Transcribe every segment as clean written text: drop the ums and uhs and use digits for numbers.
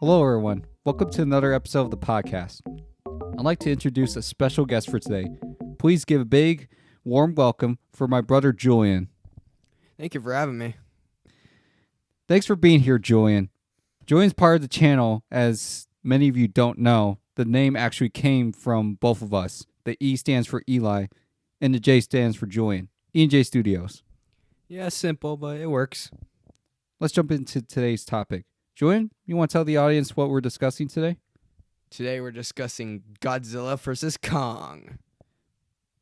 Hello, everyone. Welcome to another episode of the podcast. I'd like to introduce a special guest for today. Please give a big, warm welcome for my brother, Julian. Thank you for having me. Thanks for being here, Julian. Julian's part of the channel. As many of you don't know, the name actually came from both of us. The E stands for Eli, and the J stands for Julian. ENJ Studios. Yeah, simple, but it works. Let's jump into today's topic. Julian, you want to tell the audience what we're discussing today? Today we're discussing Godzilla vs Kong.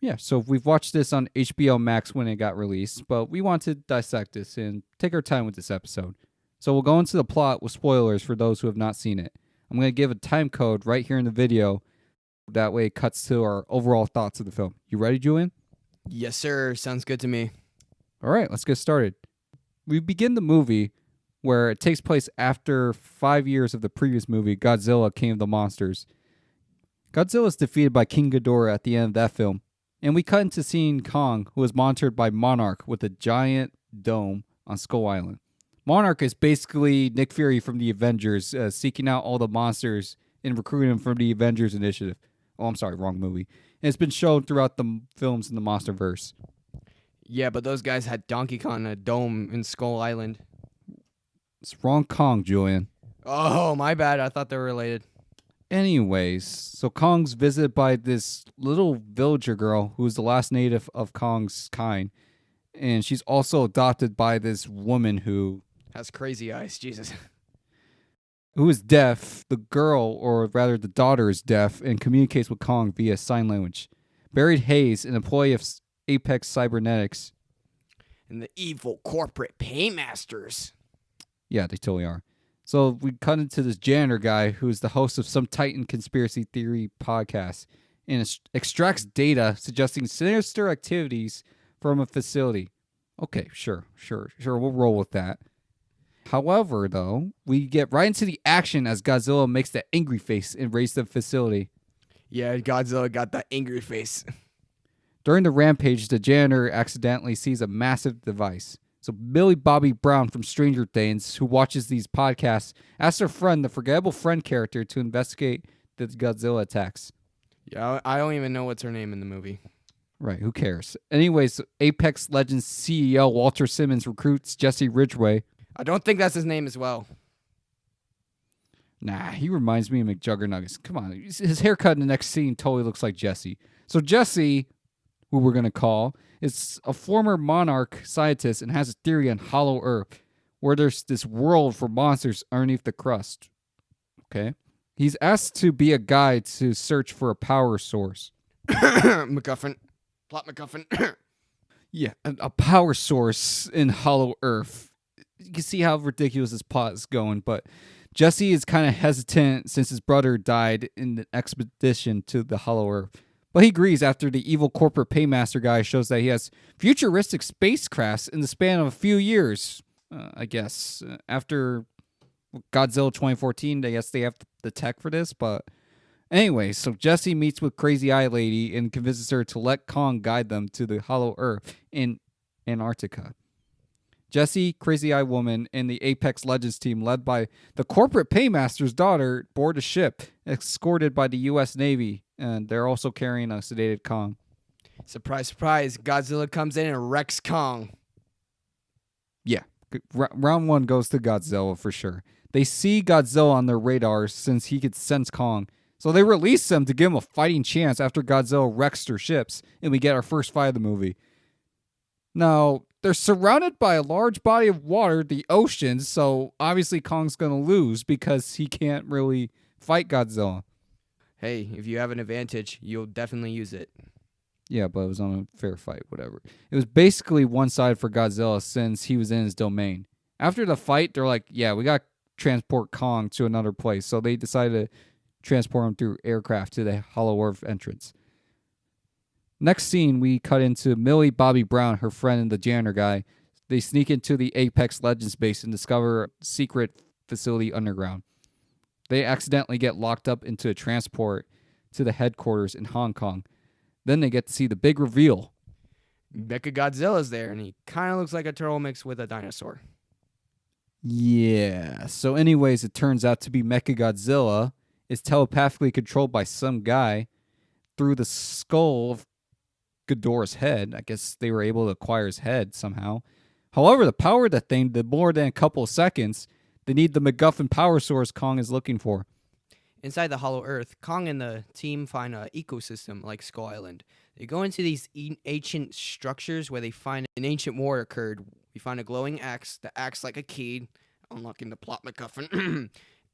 Yeah, so we've watched this on HBO Max when it got released, but we want to dissect this and take our time with this episode. So we'll go into the plot with spoilers for those who have not seen it. I'm going to give a time code right here in the video. That way it cuts to our overall thoughts of the film. You ready, Julian? Yes, sir. Sounds good to me. All right, let's get started. We begin the movie where it takes place after 5 years of the previous movie, Godzilla King of the Monsters. Godzilla is defeated by King Ghidorah at the end of that film, and we cut into seeing Kong, who is monitored by Monarch with a giant dome on Skull Island. Monarch is basically Nick Fury from the Avengers, seeking out all the monsters and recruiting them from the Avengers Initiative. Oh, I'm sorry, wrong movie. And it's been shown throughout the films in the Monsterverse. Yeah, but those guys had Donkey Kong in a dome in Skull Island. It's wrong Kong, Julian. Oh, my bad. I thought they were related. Anyways, so Kong's visited by this little villager girl who's the last native of Kong's kind. And she's also adopted by this woman who Has crazy eyes. Jesus. is deaf. The girl, or rather the daughter, is deaf and communicates with Kong via sign language. Buried Hayes, an employee of Apex Cybernetics. And the evil corporate paymasters. Yeah, they totally are. So we cut into this janitor guy who's the host of some Titan conspiracy theory podcast and extracts data suggesting sinister activities from a facility. Okay, sure, we'll roll with that. However, though, we get right into the action as Godzilla makes that angry face and raids the facility. Yeah, Godzilla got that angry face. During the rampage, the janitor accidentally sees a massive device. So Millie Bobby Brown from Stranger Things, who watches these podcasts, asks her friend, the forgettable friend character, to investigate the Godzilla attacks. Yeah, I don't even know what's her name in the movie. Right, who cares? Anyways, Apex Legends CEO Walter Simmons recruits Jesse Ridgway. I don't think that's his name as well. Nah, he reminds me of McJuggernuggets. Come on, his haircut in the next scene totally looks like Jesse. So Jesse, who we're going to call, is a former Monarch scientist and has a theory on Hollow Earth, where there's this world for monsters underneath the crust. Okay? He's asked to be a guide to search for a power source. MacGuffin. Plot MacGuffin. Yeah, a power source in Hollow Earth. You can see how ridiculous this plot is going, but Jesse is kind of hesitant since his brother died in the expedition to the Hollow Earth. But he agrees after the evil corporate paymaster guy shows that he has futuristic spacecrafts in the span of a few years, I guess. After Godzilla 2014, I guess they have the tech for this. But anyway, so Jesse meets with Crazy Eye Lady and convinces her to let Kong guide them to the Hollow Earth in Antarctica. Jesse, Crazy Eye Woman, and the Apex Legends team, led by the corporate paymaster's daughter, board a ship escorted by the U.S. Navy, and they're also carrying a sedated Kong. Surprise, surprise. Godzilla comes in and wrecks Kong. Yeah, round one goes to Godzilla for sure. They see Godzilla on their radar since he could sense Kong, so they release him to give him a fighting chance after Godzilla wrecks their ships, and we get our first fight of the movie. Now, they're surrounded by a large body of water, the ocean, so obviously Kong's going to lose because he can't really fight Godzilla. Hey, if you have an advantage, you'll definitely use it. Yeah, but it was on a fair fight, whatever. It was basically one side for Godzilla since he was in his domain. After the fight, they're like, yeah, we got to transport Kong to another place, so they decided to transport him through aircraft to the Hollow Earth entrance. Next scene, we cut into Millie Bobby Brown, her friend, and the janitor guy. They sneak into the Apex Legends base and discover a secret facility underground. They accidentally get locked up into a transport to the headquarters in Hong Kong. Then they get to see the big reveal. Mechagodzilla's there, and he kind of looks like a turtle mixed with a dinosaur. Yeah. So, anyways, it turns out to be Mechagodzilla is telepathically controlled by some guy through the skull of Ghidorah's head. I guess they were able to acquire his head somehow. However, the power of the thing did more than a couple of seconds. They need the MacGuffin power source Kong is looking for. Inside the Hollow Earth, Kong and the team find an ecosystem like Skull Island. They go into these ancient structures where they find an ancient war occurred. We find a glowing axe that acts like a key, unlocking the plot MacGuffin.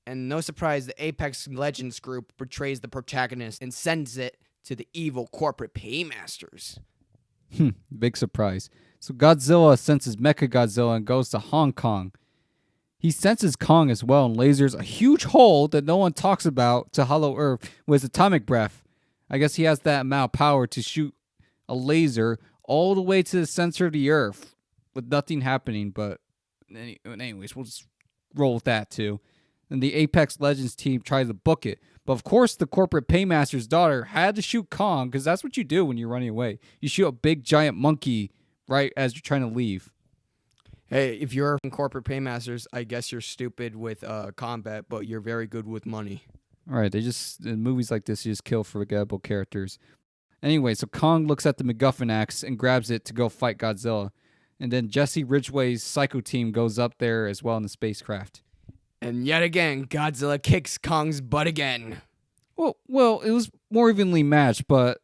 And no surprise, the Apex Legends group betrays the protagonist and sends it to the evil corporate paymasters. Big surprise. So Godzilla senses Mechagodzilla and goes to Hong Kong. He senses Kong as well and lasers a huge hole that no one talks about to Hollow Earth with his atomic breath. I guess he has that amount of power to shoot a laser all the way to the center of the Earth with nothing happening. But anyways, we'll just roll with that too. And the Apex Legends team tries to book it. But of course, the corporate paymaster's daughter had to shoot Kong because that's what you do when you're running away. You shoot a big giant monkey right as you're trying to leave. Hey, if you're in corporate paymasters, I guess you're stupid with combat, but you're very good with money. All right, in movies like this, you just kill forgettable characters. Anyway, so Kong looks at the MacGuffin axe and grabs it to go fight Godzilla. And then Jesse Ridgway's Psycho team goes up there as well in the spacecraft. And yet again, Godzilla kicks Kong's butt again. Well, it was more evenly matched, but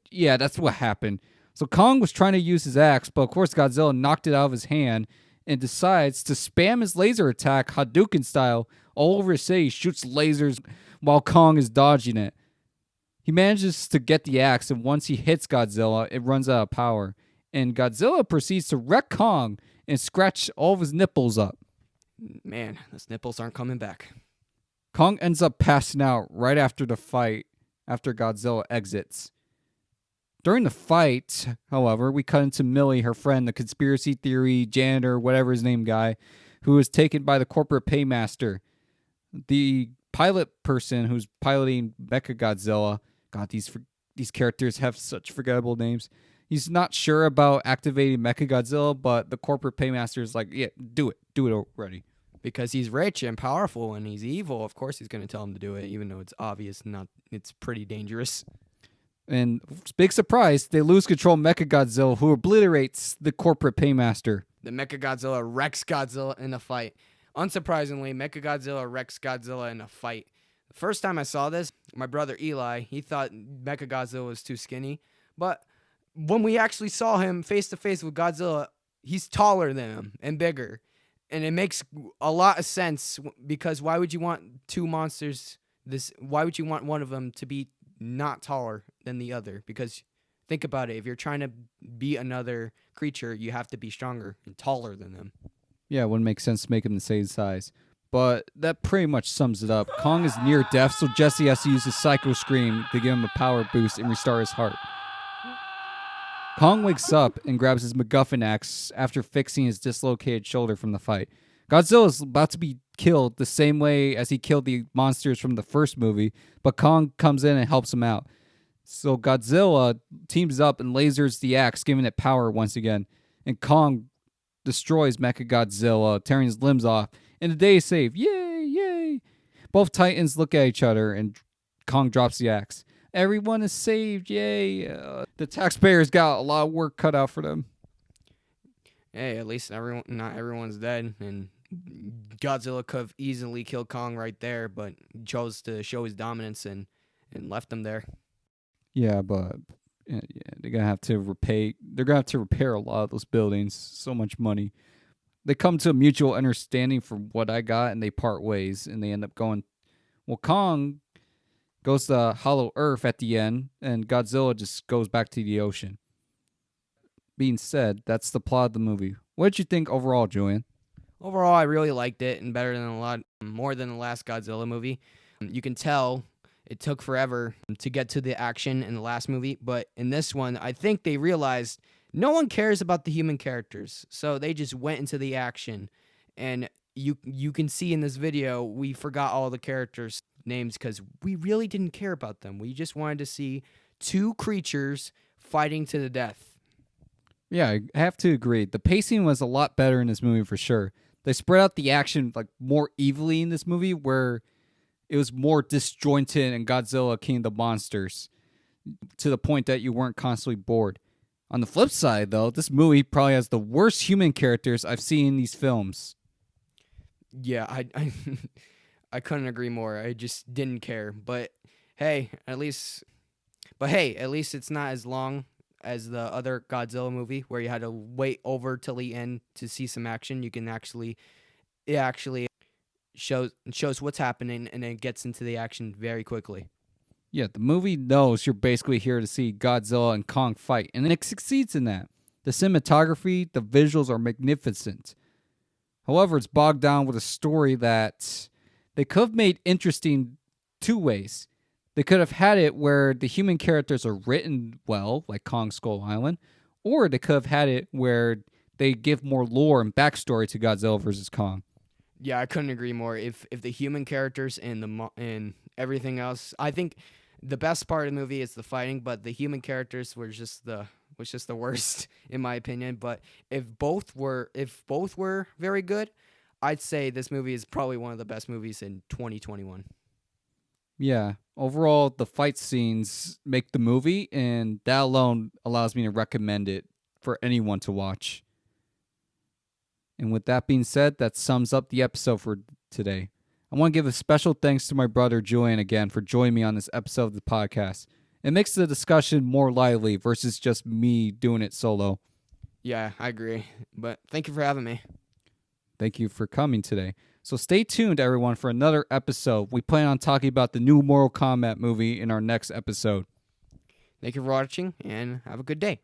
yeah, that's what happened. So Kong was trying to use his axe, but of course Godzilla knocked it out of his hand and decides to spam his laser attack Hadouken style all over his city, shoots lasers while Kong is dodging it. He manages to get the axe, and once he hits Godzilla, it runs out of power. And Godzilla proceeds to wreck Kong and scratch all of his nipples up. Man, those nipples aren't coming back. Kong ends up passing out right after the fight, after Godzilla exits. During the fight, however, we cut into Millie, her friend, the conspiracy theory janitor, whatever his name guy, who is taken by the corporate paymaster. The pilot person who's piloting Mechagodzilla, God, these characters have such forgettable names. He's not sure about activating Mechagodzilla, but the corporate paymaster is like, yeah, do it already. Because he's rich and powerful and he's evil, of course he's going to tell him to do it, even though it's obvious, it's pretty dangerous. And big surprise, they lose control of Mechagodzilla, who obliterates the corporate paymaster. The Mechagodzilla wrecks Godzilla in a fight. Unsurprisingly, Mechagodzilla wrecks Godzilla in a fight. The first time I saw this, my brother Eli, he thought Mechagodzilla was too skinny. But when we actually saw him face to face with Godzilla, he's taller than him and bigger. And it makes a lot of sense because why would you want two monsters why would you want one of them to be not taller than the other? Because think about it, if you're trying to beat another creature, you have to be stronger and taller than them. Yeah, it wouldn't make sense to make him the same size. But that pretty much sums it up. Kong is near death, so Jesse has to use his Psycho Scream to give him a power boost and restart his heart. Kong wakes up and grabs his MacGuffin axe after fixing his dislocated shoulder from the fight. Godzilla is about to be killed the same way as he killed the monsters from the first movie, but Kong comes in and helps him out. So Godzilla teams up and lasers the axe, giving it power once again. And Kong destroys Mechagodzilla, tearing his limbs off. And the day is saved. Yay, yay. Both Titans look at each other and Kong drops the axe. Everyone is saved. Yay. The taxpayers got a lot of work cut out for them. Hey, at least not everyone's dead. And Godzilla could have easily killed Kong right there, but chose to show his dominance and left him there. Yeah, but they're gonna have to repair a lot of those buildings. So much money. They come to a mutual understanding from what I got, and they part ways, and they end up going. Well, Kong goes to Hollow Earth at the end, and Godzilla just goes back to the ocean. Being said, that's the plot of the movie. What did you think overall, Julian? Overall, I really liked it, and more than the last Godzilla movie. You can tell it took forever to get to the action in the last movie, but in this one, I think they realized no one cares about the human characters, so they just went into the action. And you can see in this video, we forgot all the characters' names because we really didn't care about them. We just wanted to see two creatures fighting to the death. Yeah, I have to agree. The pacing was a lot better in this movie for sure. They spread out the action like more evenly in this movie, where it was more disjointed and Godzilla King of the Monsters, to the point that you weren't constantly bored. On the flip side, though, this movie probably has the worst human characters I've seen in these films. Yeah, I couldn't agree more. I just didn't care. But hey, at least it's not as long as the other Godzilla movie where you had to wait over till the end to see some action. You can it actually shows what's happening and then gets into the action very quickly. Yeah, the movie knows you're basically here to see Godzilla and Kong fight, and it succeeds in that. The cinematography, the visuals are magnificent. However, it's bogged down with a story that they could have made interesting two ways. They could have had it where the human characters are written well, like Kong Skull Island, or they could have had it where they give more lore and backstory to Godzilla vs. Kong. Yeah, I couldn't agree more. If the human characters and everything else, I think the best part of the movie is the fighting, but the human characters was just the worst in my opinion. But if both were very good, I'd say this movie is probably one of the best movies in 2021. Yeah, overall, the fight scenes make the movie, and that alone allows me to recommend it for anyone to watch. And with that being said, that sums up the episode for today. I want to give a special thanks to my brother Julian again for joining me on this episode of the podcast. It makes the discussion more lively versus just me doing it solo. Yeah, I agree. But thank you for having me. Thank you for coming today. So stay tuned, everyone, for another episode. We plan on talking about the new Mortal Kombat movie in our next episode. Thank you for watching, and have a good day.